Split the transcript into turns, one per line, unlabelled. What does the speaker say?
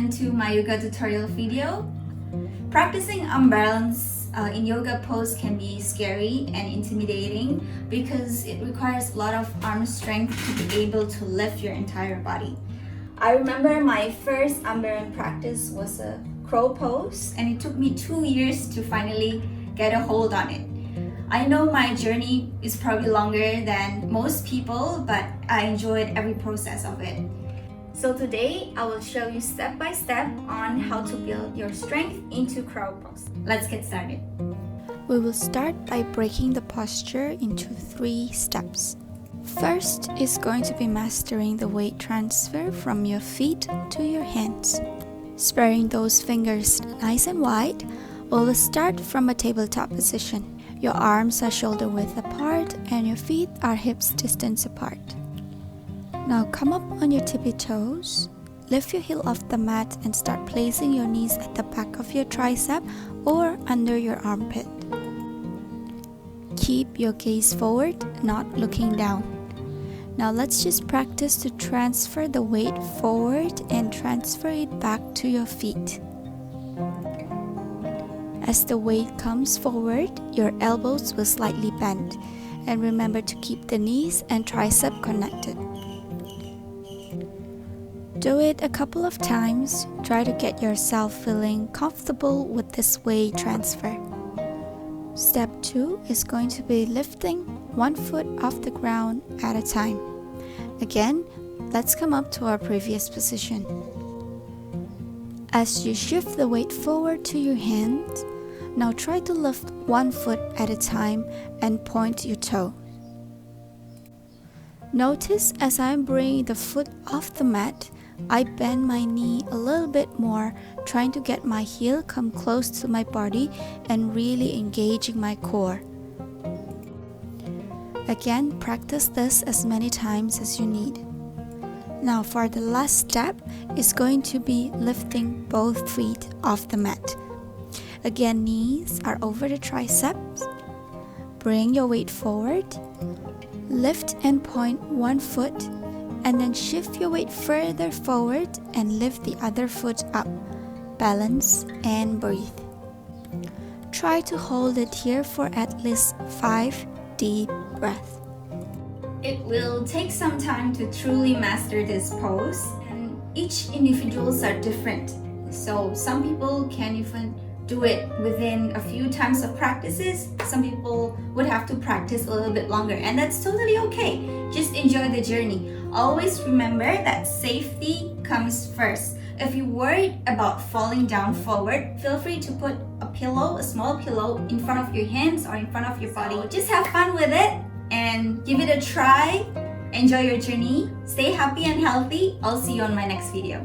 again to my yoga tutorial video. Practicing unbalance in yoga pose can be scary and intimidating because it requires a lot of arm strength to be able to lift your entire body. I remember my first unbalance practice was a crow pose, and it took me 2 years to finally get a hold on it. I know my journey is probably longer than most people, but I enjoyed every process of it. So today, I will show you step by step on how to build your strength into crow pose. Let's get started.
We will start by breaking the posture into 3 steps. First is going to be mastering the weight transfer from your feet to your hands. Spreading those fingers nice and wide, we'll start from a tabletop position. Your arms are shoulder width apart and your feet are hips distance apart. Now come up on your tippy toes, lift your heel off the mat and start placing your knees at the back of your tricep or under your armpit. Keep your gaze forward, not looking down. Now let's just practice to transfer the weight forward and transfer it back to your feet. As the weight comes forward, your elbows will slightly bend, and remember to keep the knees and tricep connected. Do it a couple of times. Try to get yourself feeling comfortable with this weight transfer. Step 2 is going to be lifting 1 foot off the ground at a time. Again, let's come up to our previous position. As you shift the weight forward to your hand, now try to lift 1 foot at a time and point your toe. Notice as I'm bringing the foot off the mat, I bend my knee a little bit more, trying to get my heel come close to my body and really engaging my core. Again, practice this as many times as you need. Now for the last step is going to be lifting both feet off the mat. Again, knees are over the triceps. Bring your weight forward. Lift and point 1 foot, and then shift your weight further forward and lift the other foot up. Balance and breathe. Try to hold it here for at least 5 deep breaths.
It will take some time to truly master this pose, and each individuals are different. So some people can even do it within a few times of practices. Some people would have to practice a little bit longer, and that's totally okay. Just enjoy the journey. Always remember that safety comes first. If you're worried about falling down forward, feel free to put a pillow, a small pillow, in front of your hands or in front of your body. Just have fun with it and give it a try. Enjoy your journey. Stay happy and healthy. I'll see you on my next video.